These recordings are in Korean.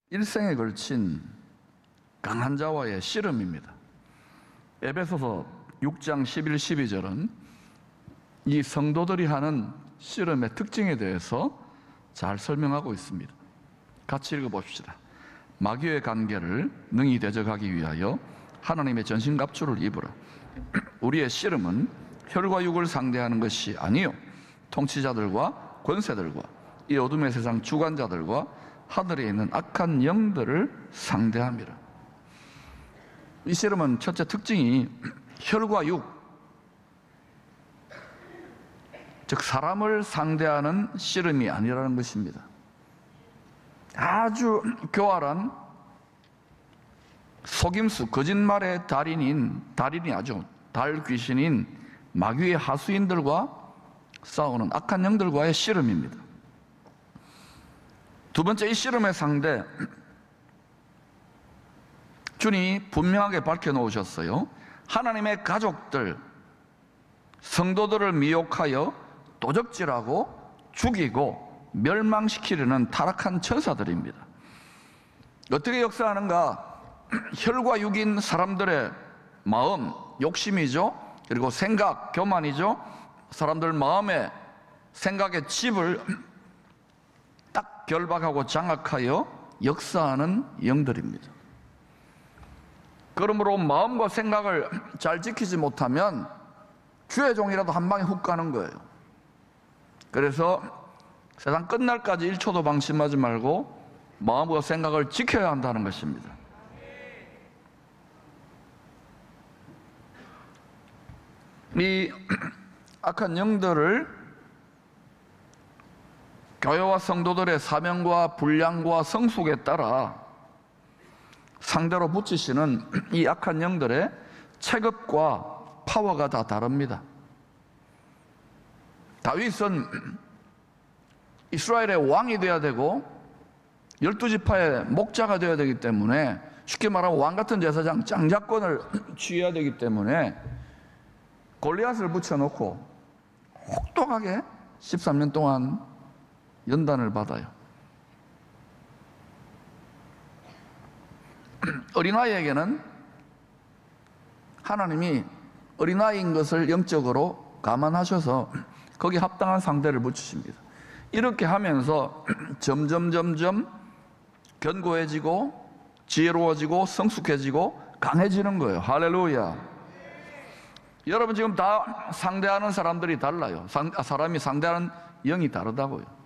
일생에 걸친 강한 자와의 씨름입니다. 에베소서 6장 11, 12절은 이 성도들이 하는 씨름의 특징에 대해서 잘 설명하고 있습니다. 같이 읽어봅시다. 마귀의 관계를 능히 대적하기 위하여 하나님의 전신갑주를 입으라. 우리의 씨름은 혈과 육을 상대하는 것이 아니요 통치자들과 권세들과 이 어둠의 세상 주관자들과 하늘에 있는 악한 영들을 상대함이라. 이 씨름은 첫째 특징이 혈과 육, 즉 사람을 상대하는 씨름이 아니라는 것입니다. 아주 교활한 속임수, 거짓말의 달인이 아주 달귀신인 마귀의 하수인들과 싸우는 악한 영들과의 씨름입니다. 두 번째, 이 씨름의 상대, 주님이 분명하게 밝혀놓으셨어요. 하나님의 가족들, 성도들을 미혹하여 도적질하고 죽이고 멸망시키려는 타락한 천사들입니다. 어떻게 역사하는가? 혈과 육인 사람들의 마음, 욕심이죠. 그리고 생각, 교만이죠. 사람들 마음에, 생각의 칩을 딱 결박하고 장악하여 역사하는 영들입니다. 그러므로 마음과 생각을 잘 지키지 못하면 주의 종이라도 한 방에 훅 가는 거예요. 그래서 세상 끝날까지 1초도 방심하지 말고 마음과 생각을 지켜야 한다는 것입니다. 이 악한 영들을 교회와 성도들의 사명과 분량과 성숙에 따라 상대로 붙이시는 이 악한 영들의 체급과 파워가 다 다릅니다. 다윗은 이스라엘의 왕이 되어야 되고 12지파의 목자가 되어야 되기 때문에, 쉽게 말하면 왕같은 제사장 장자권을 취해야 되기 때문에 골리앗을 붙여놓고 혹독하게 13년 동안 연단을 받아요. 어린아이에게는 하나님이 어린아이인 것을 영적으로 감안하셔서 거기에 합당한 상대를 붙이십니다. 이렇게 하면서 점점 견고해지고 지혜로워지고 성숙해지고 강해지는 거예요. 할렐루야. 여러분, 지금 다 상대하는 사람들이 달라요. 사람이 상대하는 영이 다르다고요.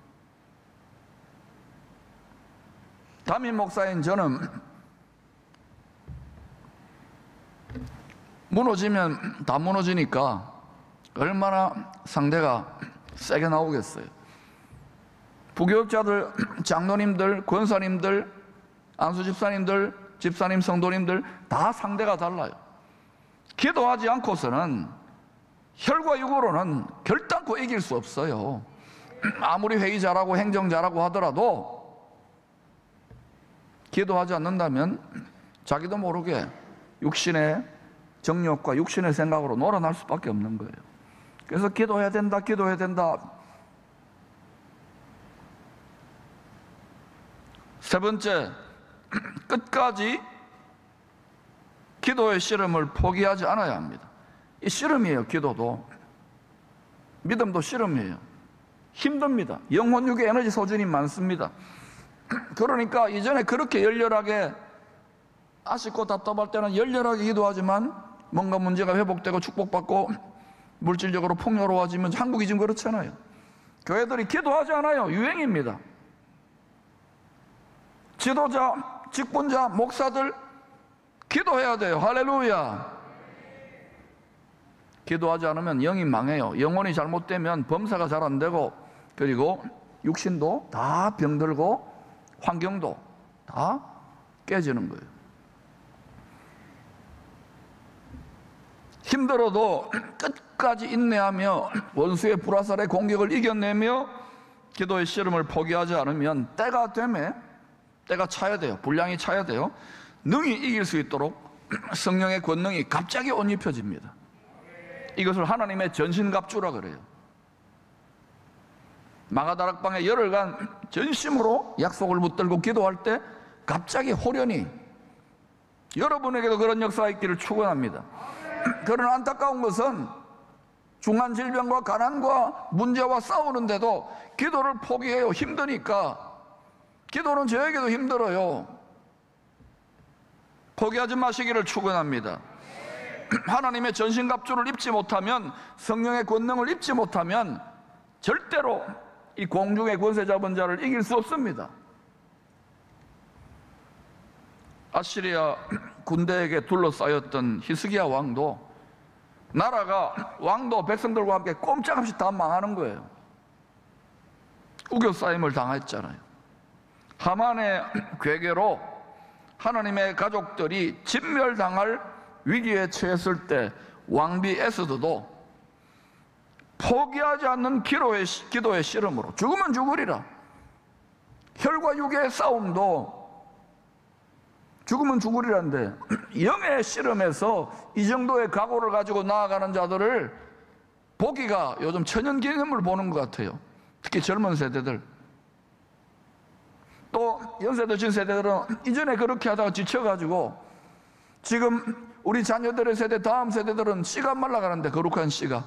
담임 목사인 저는 무너지면 다 무너지니까 얼마나 상대가 세게 나오겠어요. 부교육자들, 장로님들, 권사님들, 안수집사님들, 집사님, 성도님들 다 상대가 달라요. 기도하지 않고서는 혈과 육으로는 결단코 이길 수 없어요. 아무리 회의 잘하고 행정 잘하고 하더라도 기도하지 않는다면 자기도 모르게 육신의 정욕과 육신의 생각으로 놀아날 수밖에 없는 거예요. 그래서 기도해야 된다. 세 번째, 끝까지 기도의 씨름을 포기하지 않아야 합니다. 이 씨름이에요. 기도도, 믿음도 씨름이에요. 힘듭니다. 영혼 육의 에너지 소진이 많습니다. 그러니까 이전에 그렇게 열렬하게 아쉽고 답답할 때는 열렬하게 기도하지만 뭔가 문제가 회복되고 축복받고 물질적으로 풍요로워지면, 한국이 지금 그렇잖아요. 교회들이 기도하지 않아요. 유행입니다. 지도자, 직분자, 목사들 기도해야 돼요. 할렐루야. 기도하지 않으면 영이 망해요. 영혼이 잘못되면 범사가 잘 안 되고, 그리고 육신도 다 병들고 환경도 다 깨지는 거예요. 힘들어도 끝까지 인내하며 원수의 불화살의 공격을 이겨내며 기도의 씨름을 포기하지 않으면 때가 되면, 때가 차야 돼요. 분량이 차야 돼요. 능히 이길 수 있도록 성령의 권능이 갑자기 옷 입혀집니다. 이것을 하나님의 전신갑주라 그래요. 마가다락방에 열흘간 전심으로 약속을 붙들고 기도할 때 갑자기 호련히 여러분에게도 그런 역사가 있기를 축원합니다. 그러나 안타까운 것은 중한 질병과 가난과 문제와 싸우는데도 기도를 포기해요. 힘드니까. 기도는 저에게도 힘들어요. 포기하지 마시기를 축원합니다. 하나님의 전신갑주를 입지 못하면, 성령의 권능을 입지 못하면 절대로 이 공중의 권세 잡은 자를 이길 수 없습니다. 아시리아 군대에게 둘러싸였던 히스기야 왕도, 나라가 왕도 백성들과 함께 꼼짝없이 다 망하는 거예요. 우겨싸임을 당했잖아요. 하만의 괴계로 하나님의 가족들이 진멸당할 위기에 처했을 때 왕비 에스더도 포기하지 않는 기도의 씨름으로 죽으면 죽으리라. 혈과 육의 싸움도 죽으면 죽으리란데, 영의 씨름에서 이 정도의 각오를 가지고 나아가는 자들을 보기가 요즘 천연기념을 보는 것 같아요. 특히 젊은 세대들. 또 연세 드신 세대들은 이전에 그렇게 하다가 지쳐가지고 지금 우리 자녀들의 세대, 다음 세대들은 씨가 말라가는데, 거룩한 씨가.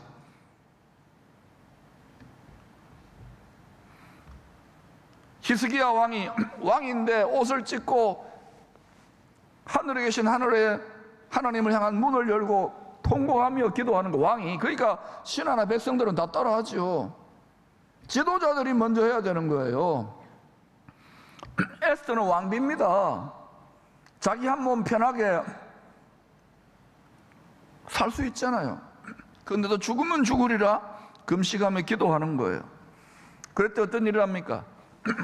히스기야 왕이 왕인데 옷을 찢고 하늘에 계신 하나님을 향한 문을 열고 통곡하며 기도하는 거, 왕이. 그러니까 신하나 백성들은 다 따라하죠. 지도자들이 먼저 해야 되는 거예요. 에스더는 왕비입니다. 자기 한 몸 편하게 살 수 있잖아요. 그런데도 죽으면 죽으리라 금식하며 기도하는 거예요. 그럴 때 어떤 일을 합니까?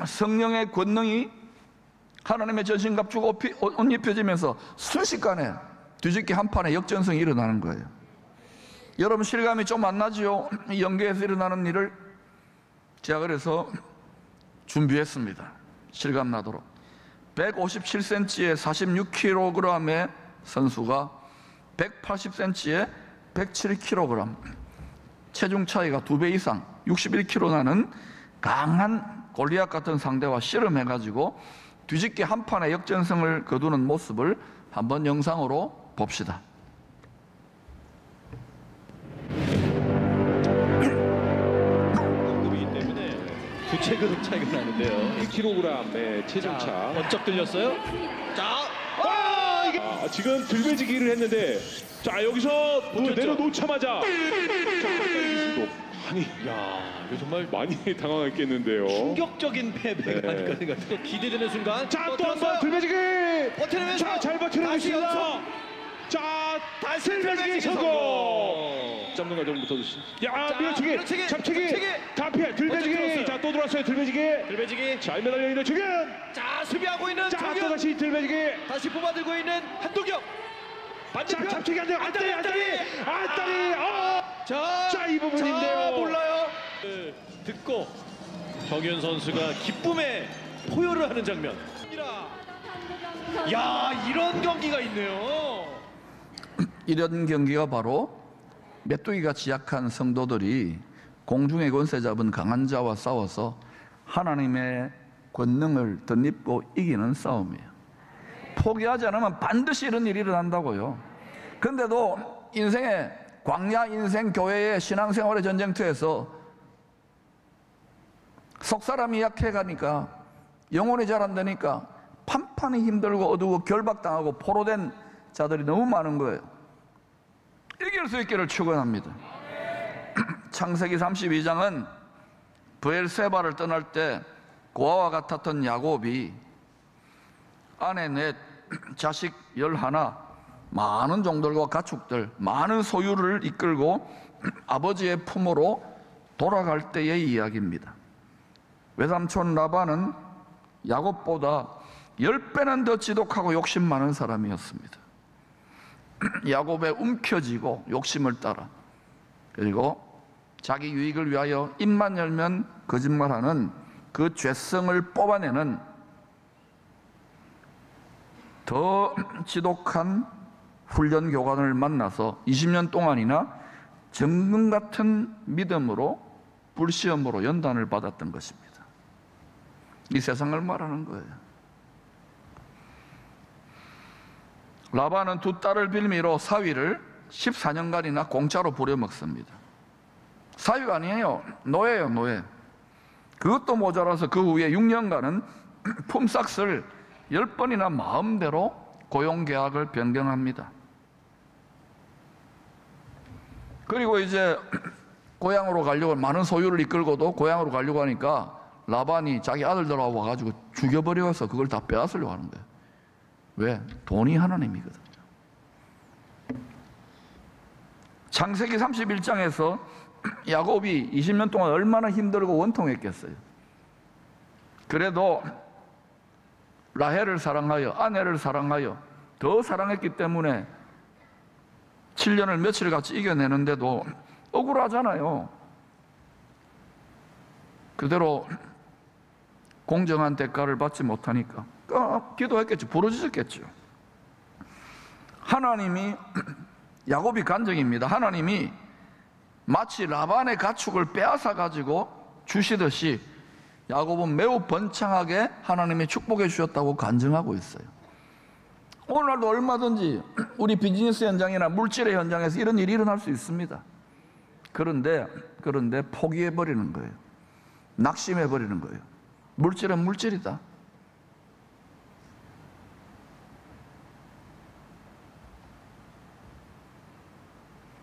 성령의 권능이 하나님의 전신갑주가 옷 입혀지면서 순식간에 뒤집기 한 판에 역전성이 일어나는 거예요. 여러분 실감이 좀 안 나지요? 영계에서 일어나는 일을 제가 그래서 준비했습니다. 실감 나도록. 157cm에 46kg의 선수가 180cm에 107kg, 체중 차이가 2배 이상 61kg 나는 강한 골리앗 같은 상대와 씨름해가지고 뒤집기 한 판의 역전성을 거두는 모습을 한번 영상으로 봅시다. 급이기 때문에 구체급 차이가 나는데요. 1kg의 체중차. 번쩍 들렸어요. 자, 지금 들배지기를 했는데, 자 여기서 내려놓자마자 아니, 야, 이거 정말 많이 당황했겠는데요. 충격적인 패배가 아닐까 생각해요. 또 기대되는 순간. 자, 또 한 번 들배지기. 버텨내면서. 자, 잘 버텨내면서. 자, 다시 들배지기 성공. 잡는 과정부터 야, 밀어치기, 잡치기, 다 피해. 들배지기. 자, 또 들어왔어요. 들배지기. 잘 매달려 있는 지금. 자, 수비하고 있는 자, 또 정현. 다시 들배지기. 다시 뽑아들고 있는 한동혁. 반대편. 자, 잡치기 안 돼요. 안다리. 자, 이 부분인데요. 자, 몰라요. 듣고 정현 선수가 기쁨의 포효를 하는 장면. 야, 이런 경기가 있네요. 이런 경기가 바로 메뚜기같이 약한 성도들이 공중의 권세 잡은 강한 자와 싸워서 하나님의 권능을 덧입고 이기는 싸움이에요. 포기하지 않으면 반드시 이런 일이 일어난다고요. 그런데도 인생의 광야 인생 교회의 신앙생활의 전쟁터에서 속 사람이 약해가니까, 영혼이 잘 안 되니까 판판이 힘들고 어두워 결박당하고 포로된 자들이 너무 많은 거예요. 이길 수 있기를 축원합니다. 창세기 32장은 브엘세바를 떠날 때 고아와 같았던 야곱이 아내 넷, 자식 11, 많은 종들과 가축들, 많은 소유를 이끌고 아버지의 품으로 돌아갈 때의 이야기입니다. 외삼촌 라반은 야곱보다 10배는 더 지독하고 욕심 많은 사람이었습니다. 야곱에 움켜쥐고 욕심을 따라, 그리고 자기 유익을 위하여 입만 열면 거짓말하는 그 죄성을 뽑아내는 더 지독한 훈련 교관을 만나서 20년 동안이나 정금 같은 믿음으로 불시험으로 연단을 받았던 것입니다. 이 세상을 말하는 거예요. 라반은 두 딸을 빌미로 사위를 14년간이나 공짜로 부려먹습니다. 사위가 아니에요. 노예예요, 노예. 그것도 모자라서 그 후에 6년간은 품삯을 10번이나 마음대로 고용계약을 변경합니다. 그리고 이제 고향으로 가려고, 많은 소유를 이끌고도 고향으로 가려고 하니까 라반이 자기 아들들하고 와가지고 죽여버려서 그걸 다 빼앗으려고 하는 거예요. 왜? 돈이 하나님이거든요. 창세기 31장에서 야곱이 20년 동안 얼마나 힘들고 원통했겠어요. 그래도 라헬을 사랑하여, 아내를 사랑하여 더 사랑했기 때문에 7년을 며칠 같이 이겨내는데도 억울하잖아요. 그대로 공정한 대가를 받지 못하니까 기도했겠죠. 부르짖었겠죠. 하나님이, 야곱이 간증입니다. 하나님이 마치 라반의 가축을 빼앗아 가지고 주시듯이 야곱은 매우 번창하게 하나님이 축복해 주셨다고 간증하고 있어요. 오늘날도 얼마든지 우리 비즈니스 현장이나 물질의 현장에서 이런 일이 일어날 수 있습니다. 그런데 포기해 버리는 거예요. 낙심해 버리는 거예요. 물질은 물질이다.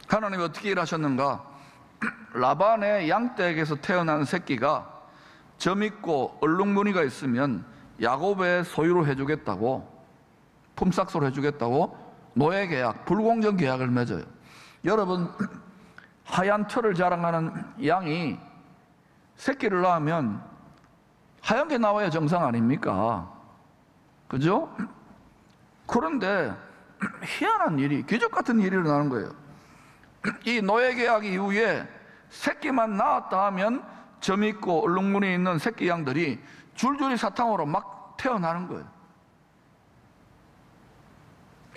하나님이 어떻게 일하셨는가? 라반의 양떼에게서 태어난 새끼가 점 있고 얼룩무늬가 있으면 야곱의 소유로 해주겠다고, 품삯으로 해주겠다고 노예 계약, 불공정 계약을 맺어요. 여러분, 하얀 털을 자랑하는 양이 새끼를 낳으면 하얀 게 나와야 정상 아닙니까? 그죠? 그런데 희한한 일이, 기적 같은 일이 일어나는 거예요. 이 노예 계약 이후에 새끼만 낳았다 하면 점 있고 얼룩무늬 있는 새끼 양들이 줄줄이 사탕으로 막 태어나는 거예요.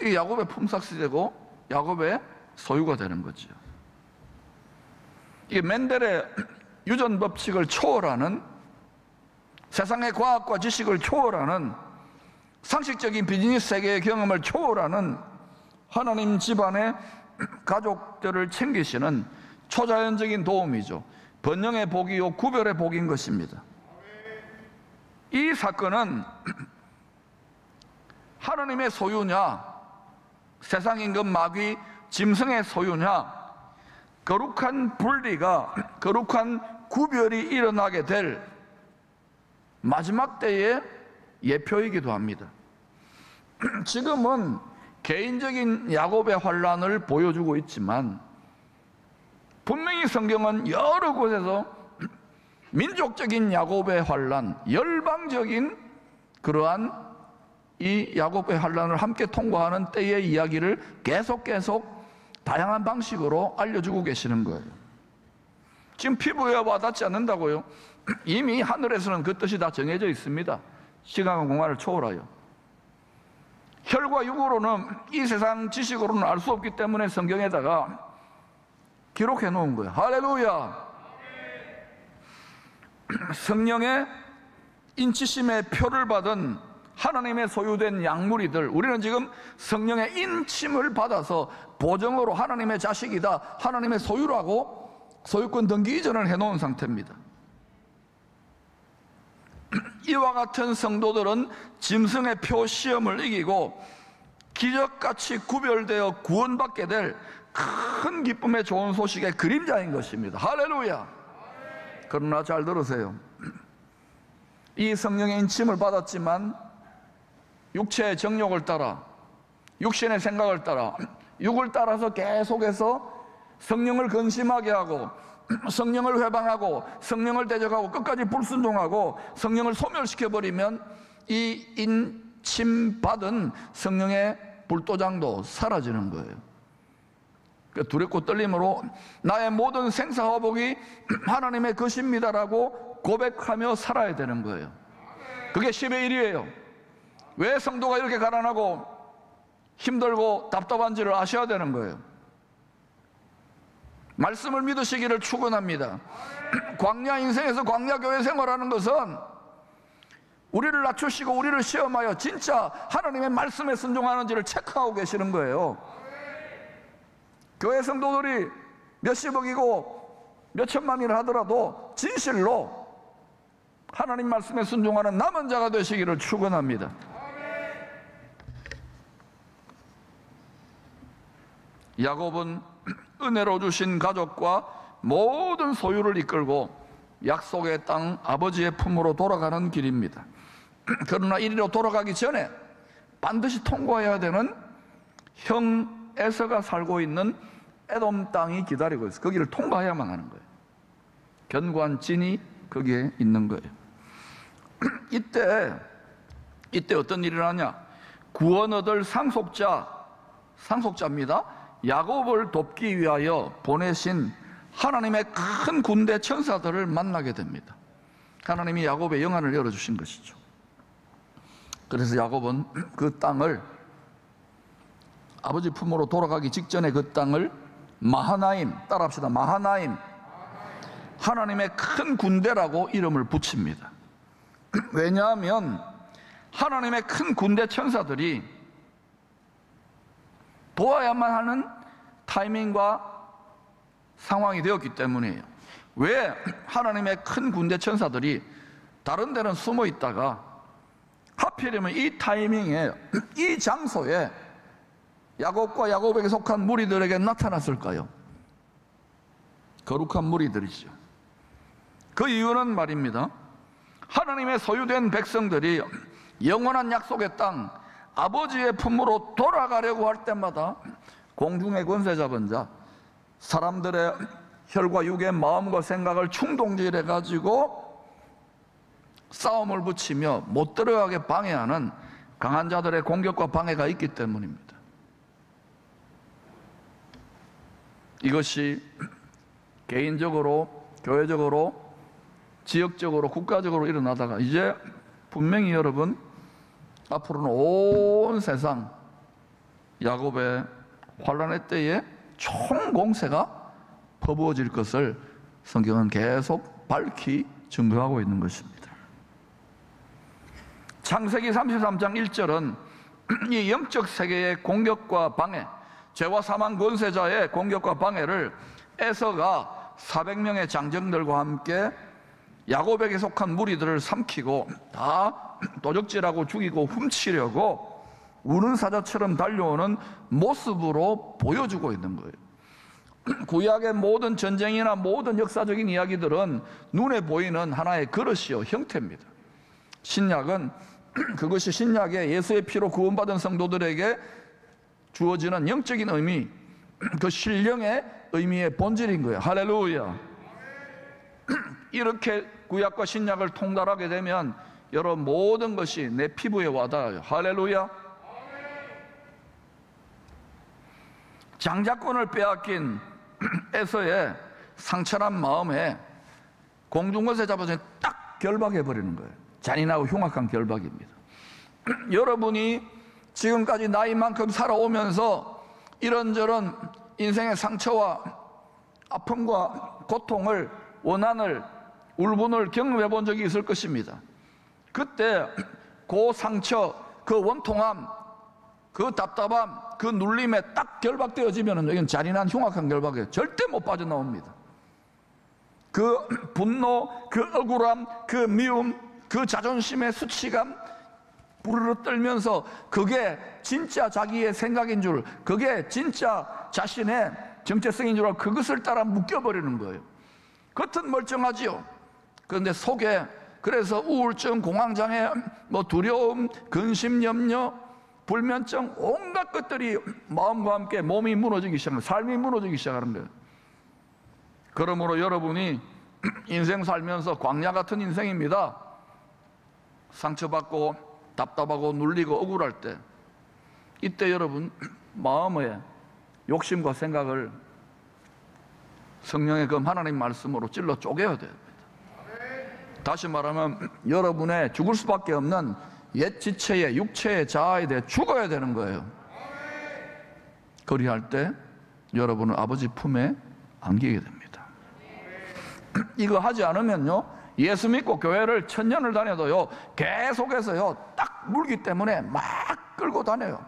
이게 야곱의 품삯이 되고 야곱의 소유가 되는 거죠. 이게 멘델의 유전 법칙을 초월하는, 세상의 과학과 지식을 초월하는, 상식적인 비즈니스 세계의 경험을 초월하는 하나님 집안의 가족들을 챙기시는 초자연적인 도움이죠. 번영의 복이요 구별의 복인 것입니다. 이 사건은 하나님의 소유냐, 세상 임금 마귀 짐승의 소유냐, 거룩한 분리가, 거룩한 구별이 일어나게 될 마지막 때의 예표이기도 합니다. 지금은 개인적인 야곱의 환란을 보여주고 있지만 분명히 성경은 여러 곳에서 민족적인 야곱의 환란, 열방적인 그러한 이 야곱의 환란을 함께 통과하는 때의 이야기를 계속 다양한 방식으로 알려주고 계시는 거예요. 지금 피부에 와닿지 않는다고요? 이미 하늘에서는 그 뜻이 다 정해져 있습니다. 시간과 공간을 초월하여. 혈과 육으로는, 이 세상 지식으로는 알 수 없기 때문에 성경에다가 기록해 놓은 거예요. 할렐루야! 성령의 인치심의 표를 받은 하나님의 소유된 양무리들, 우리는 지금 성령의 인침을 받아서 보정으로 하나님의 자식이다, 하나님의 소유라고 소유권 등기 이전을 해놓은 상태입니다. 이와 같은 성도들은 짐승의 표 시험을 이기고 기적같이 구별되어 구원받게 될 큰 기쁨의 좋은 소식의 그림자인 것입니다. 할렐루야! 그러나 잘 들으세요. 이 성령의 인침을 받았지만 육체의 정욕을 따라, 육신의 생각을 따라, 육을 따라서 계속해서 성령을 근심하게 하고, 성령을 회방하고, 성령을 대적하고, 끝까지 불순종하고 성령을 소멸시켜버리면 이 인침받은 성령의 불도장도 사라지는 거예요. 두렵고 떨림으로 나의 모든 생사화복이 하나님의 것입니다라고 고백하며 살아야 되는 거예요. 그게 10의 1이에요. 왜 성도가 이렇게 가난하고 힘들고 답답한지를 아셔야 되는 거예요. 말씀을 믿으시기를 축원합니다. 광야 인생에서 광야 교회 생활하는 것은 우리를 낮추시고 우리를 시험하여 진짜 하나님의 말씀에 순종하는지를 체크하고 계시는 거예요. 교회 성도들이 몇십억이고 몇천만이라 하더라도 진실로 하나님 말씀에 순종하는 남은 자가 되시기를 축원합니다. 야곱은 은혜로 주신 가족과 모든 소유를 이끌고 약속의 땅 아버지의 품으로 돌아가는 길입니다. 그러나 이리로 돌아가기 전에 반드시 통과해야 되는 형 에서가 살고 있는 에돔 땅이 기다리고 있어요. 거기를 통과해야만 하는 거예요. 견고한 진이 거기에 있는 거예요. 이때 어떤 일이 일어나냐? 구원 얻을 상속자입니다. 야곱을 돕기 위하여 보내신 하나님의 큰 군대 천사들을 만나게 됩니다. 하나님이 야곱의 영안을 열어주신 것이죠. 그래서 야곱은 그 땅을, 아버지 품으로 돌아가기 직전에 그 땅을 마하나임, 따라합시다. 마하나임, 하나님의 큰 군대라고 이름을 붙입니다. 왜냐하면 하나님의 큰 군대 천사들이 도와야만 하는 타이밍과 상황이 되었기 때문이에요. 왜 하나님의 큰 군대 천사들이 다른 데는 숨어 있다가 하필이면 이 타이밍에, 이 장소에 야곱과 야곱에게 속한 무리들에게 나타났을까요? 거룩한 무리들이죠. 그 이유는 말입니다, 하나님의 소유된 백성들이 영원한 약속의 땅 아버지의 품으로 돌아가려고 할 때마다 공중의 권세 잡은 자, 사람들의 혈과 육의 마음과 생각을 충동질해 가지고 싸움을 붙이며 못 들어가게 방해하는 강한 자들의 공격과 방해가 있기 때문입니다. 이것이 개인적으로, 교회적으로, 지역적으로, 국가적으로 일어나다가 이제 분명히 여러분, 앞으로는 온 세상 야곱의 환란의 때에 총공세가 퍼부어질 것을 성경은 계속 밝히 증거하고 있는 것입니다. 창세기 33장 1절은 이 영적 세계의 공격과 방해, 죄와 사망 권세자의 공격과 방해를 에서가 400명의 장정들과 함께 야곱에게 속한 무리들을 삼키고 다 도적질하고 죽이고 훔치려고 우는 사자처럼 달려오는 모습으로 보여주고 있는 거예요. 구약의 모든 전쟁이나 모든 역사적인 이야기들은 눈에 보이는 하나의 그릇이요, 형태입니다. 신약은 그것이 신약의 예수의 피로 구원받은 성도들에게 주어지는 영적인 의미, 그 신령의 의미의 본질인 거예요. 할렐루야. 이렇게 구약과 신약을 통달하게 되면 여러분 모든 것이 내 피부에 와닿아요. 할렐루야. 장자권을 빼앗긴 에서의 상처난 마음에 공중권세 잡아서 딱 결박해 버리는 거예요. 잔인하고 흉악한 결박입니다. 여러분이 지금까지 나이만큼 살아오면서 이런저런 인생의 상처와 아픔과 고통을, 원한을, 울분을 경험해 본 적이 있을 것입니다. 그때 그 상처, 그 원통함, 그 답답함, 그 눌림에 딱 결박되어지면 이건 잔인한 흉악한 결박이에요. 절대 못 빠져나옵니다. 그 분노, 그 억울함, 그 미움, 그 자존심의 수치감 부르르 떨면서 그게 진짜 자기의 생각인 줄, 그게 진짜 자신의 정체성인 줄 알고 그것을 따라 묶여버리는 거예요. 겉은 멀쩡하지요. 그런데 속에, 그래서 우울증, 공황장애, 두려움, 근심, 염려, 불면증, 온갖 것들이 마음과 함께 몸이 무너지기 시작하는, 삶이 무너지기 시작하는 거예요. 그러므로 여러분이 인생 살면서 광야 같은 인생입니다. 상처받고 답답하고 눌리고 억울할 때, 이때 여러분 마음의 욕심과 생각을 성령의 검 하나님 말씀으로 찔러 쪼개야 돼요. 다시 말하면 여러분의 죽을 수밖에 없는 옛 지체의, 육체의 자아에 대해 죽어야 되는 거예요. 그리할 때 여러분은 아버지 품에 안기게 됩니다. 이거 하지 않으면요, 예수 믿고 교회를 1000년을 다녀도요, 계속해서요, 딱 물기 때문에 막 끌고 다녀요.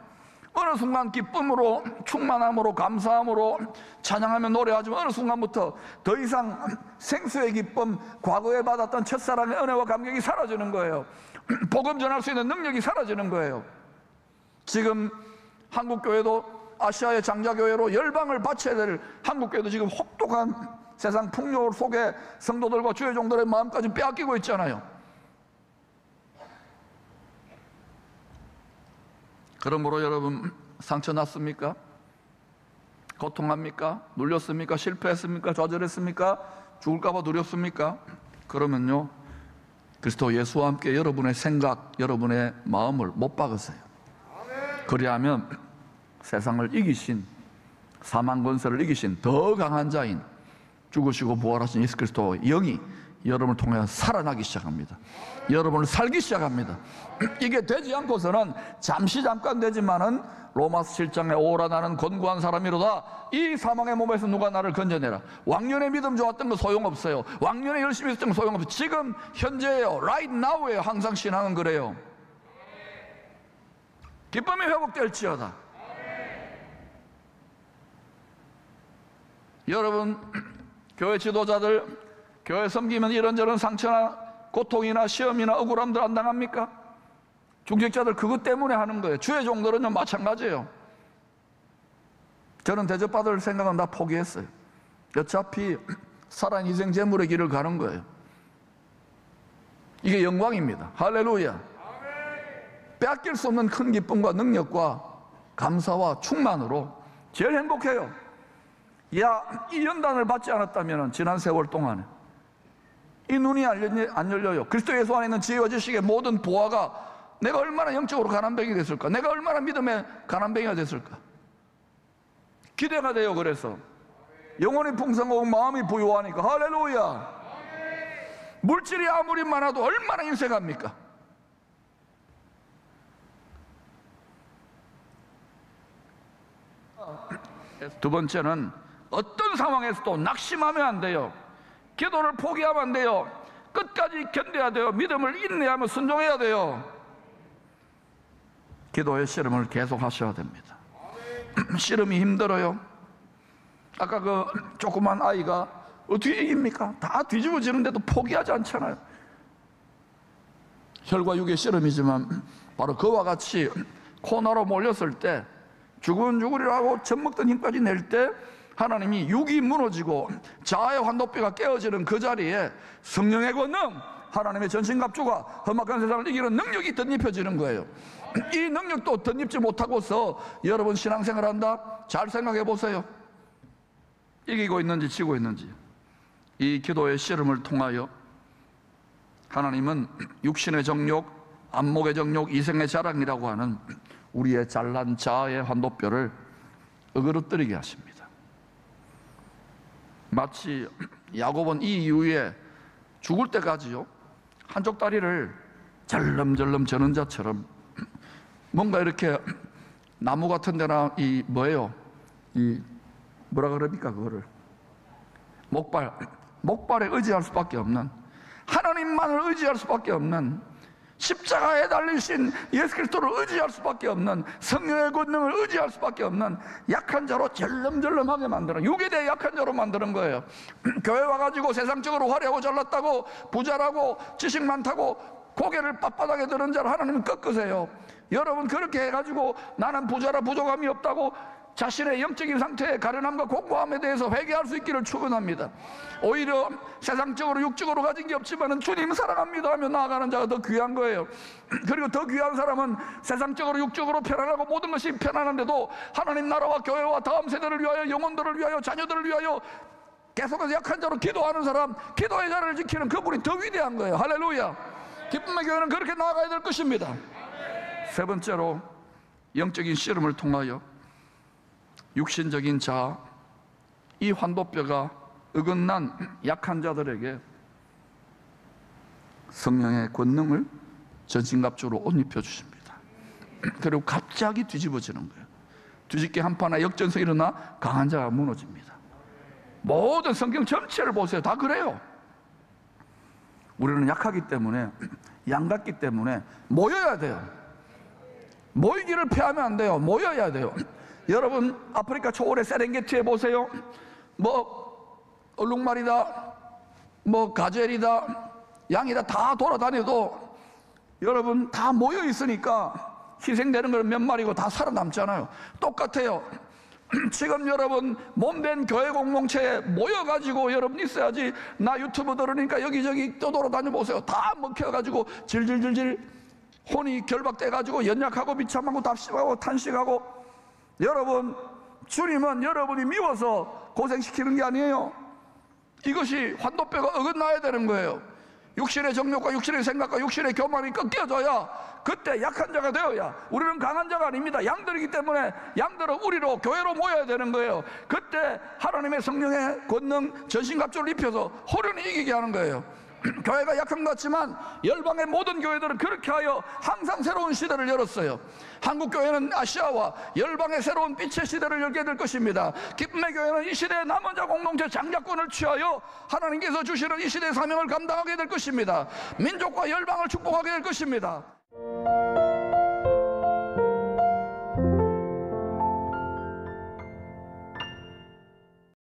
어느 순간 기쁨으로, 충만함으로, 감사함으로 찬양하며 노래하지만 어느 순간부터 더 이상 생수의 기쁨, 과거에 받았던 첫사랑의 은혜와 감격이 사라지는 거예요. 복음 전할 수 있는 능력이 사라지는 거예요. 지금 한국교회도 아시아의 장자교회로 열방을 바쳐야 될 한국교회도 지금 혹독한 세상 풍요 속에 성도들과 주의 종들의 마음까지 빼앗기고 있잖아요. 그러므로 여러분, 상처 났습니까? 고통합니까? 눌렸습니까? 실패했습니까? 좌절했습니까? 죽을까봐 두렵습니까? 그러면요, 그리스도 예수와 함께 여러분의 생각, 여러분의 마음을 못 박으세요. 그리하면 세상을 이기신, 사망 권세를 이기신 더 강한 자인 죽으시고 부활하신 예수 그리스도의 영이 여러분을 통해 살아나기 시작합니다. 여러분을 살기 시작합니다. 이게 되지 않고서는 잠깐 되지만은 로마서 7장에 오라 나는 권고한 사람이로다. 이 사망의 몸에서 누가 나를 건져내라. 왕년의 믿음 좋았던 거 소용없어요. 왕년에 열심히 했던 거 소용없어요. 지금 현재예요. right now예요. 항상 신앙은 그래요. 기쁨이 회복될지어다. 여러분, 교회 지도자들 교회 섬기면 이런저런 상처나 고통이나 시험이나 억울함들 안 당합니까? 중직자들 그것 때문에 하는 거예요. 주의 종들은요 마찬가지예요. 저는 대접받을 생각은 다 포기했어요. 어차피 살아있는 희생 제물의 길을 가는 거예요. 이게 영광입니다. 할렐루야. 빼앗길 수 없는 큰 기쁨과 능력과 감사와 충만으로 제일 행복해요. 이 연단을 받지 않았다면 지난 세월 동안에 이 눈이 안 열려요. 그리스도 예수 안에 있는 지혜와 지식의 모든 보화가 내가 얼마나 영적으로 가난뱅이 됐을까? 내가 얼마나 믿음의 가난뱅이가 됐을까? 기대가 돼요. 그래서 영혼이 풍성하고 마음이 부유하니까. 할렐루야. 물질이 아무리 많아도 얼마나 인색합니까? 두 번째는 어떤 상황에서도 낙심하면 안 돼요. 기도를 포기하면 안 돼요. 끝까지 견뎌야 돼요. 믿음을 인내하며 순종해야 돼요. 기도의 씨름을 계속 하셔야 됩니다. 씨름이 힘들어요. 아까 그 조그만 아이가 어떻게 이깁니까? 다 뒤집어지는데도 포기하지 않잖아요. 혈과 육의 씨름이지만 바로 그와 같이 코너로 몰렸을 때 죽으리라고 젖먹던 힘까지 낼 때 하나님이 육이 무너지고 자아의 환도뼈가 깨어지는 그 자리에 성령의 권능, 하나님의 전신갑주가 험악한 세상을 이기는 능력이 덧입혀지는 거예요. 이 능력도 덧입지 못하고서 여러분 신앙생활 한다? 잘 생각해 보세요. 이기고 있는지 지고 있는지. 이 기도의 씨름을 통하여 하나님은 육신의 정욕, 안목의 정욕, 이생의 자랑이라고 하는 우리의 잘난 자아의 환도뼈를 어그러뜨리게 하십니다. 마치 야곱은 이 이후에 죽을 때까지요, 한쪽 다리를 절름절름 저는 자처럼 뭔가 이렇게 나무 같은 데나 이 뭐예요? 이 뭐라 그럽니까? 그거를 목발에 의지할 수밖에 없는, 하나님만을 의지할 수밖에 없는, 십자가에 달리신 예수 그리스도를 의지할 수밖에 없는, 성령의 권능을 의지할 수밖에 없는 약한 자로 절름절름하게 만드는, 육에 대해 약한 자로 만드는 거예요. 교회 와가지고 세상적으로 화려하고 잘났다고 부자라고 지식 많다고 고개를 빳빳하게 드는 자를 하나님은 꺾으세요. 여러분 그렇게 해가지고 나는 부자라 부족함이 없다고 자신의 영적인 상태의 가련함과 공고함에 대해서 회개할 수 있기를 축원합니다. 오히려 세상적으로 육적으로 가진 게 없지만 주님 사랑합니다 하며 나아가는 자가 더 귀한 거예요. 그리고 더 귀한 사람은 세상적으로 육적으로 편안하고 모든 것이 편안한데도 하나님 나라와 교회와 다음 세대를 위하여, 영혼들을 위하여, 자녀들을 위하여 계속해서 약한 자로 기도하는 사람, 기도의 자리를 지키는 그분이 더 위대한 거예요. 할렐루야. 기쁨의 교회는 그렇게 나아가야 될 것입니다. 세 번째로 영적인 씨름을 통하여 육신적인 자아, 이 환도뼈가 어긋난 약한 자들에게 성령의 권능을 전신갑주로 옷 입혀주십니다. 그리고 갑자기 뒤집어지는 거예요. 뒤집기 한판에 역전성이 일어나 강한 자가 무너집니다. 모든 성경 전체를 보세요. 다 그래요. 우리는 약하기 때문에, 양같기 때문에 모여야 돼요. 모이기를 피하면 안 돼요. 모여야 돼요. 여러분, 아프리카 초월의 세렝게티에 보세요. 뭐 얼룩말이다, 뭐 가젤이다, 양이다 다 돌아다녀도 여러분 다 모여 있으니까 희생되는 건 몇 마리고 다 살아남잖아요. 똑같아요. 지금 여러분 몸된 교회 공동체에 모여가지고 여러분 있어야지. 나 유튜브 들으니까 여기저기 떠돌아다녀 보세요. 다 먹혀가지고 질질질질 혼이 결박돼가지고 연약하고 비참하고 답심하고 탄식하고. 여러분, 주님은 여러분이 미워서 고생시키는 게 아니에요. 이것이 환도뼈가 어긋나야 되는 거예요. 육신의 정욕과 육신의 생각과 육신의 교만이 꺾여져야, 그때 약한 자가 되어야. 우리는 강한 자가 아닙니다. 양들이기 때문에 양들은 우리로 교회로 모여야 되는 거예요. 그때 하나님의 성령의 권능 전신갑주를 입혀서 호련히 이기게 하는 거예요. 교회가 약한 것 같지만 열방의 모든 교회들은 그렇게 하여 항상 새로운 시대를 열었어요. 한국교회는 아시아와 열방의 새로운 빛의 시대를 열게 될 것입니다. 기쁨의 교회는 이 시대의 남은 자 공동체 장자권을 취하여 하나님께서 주시는 이 시대의 사명을 감당하게 될 것입니다. 민족과 열방을 축복하게 될 것입니다.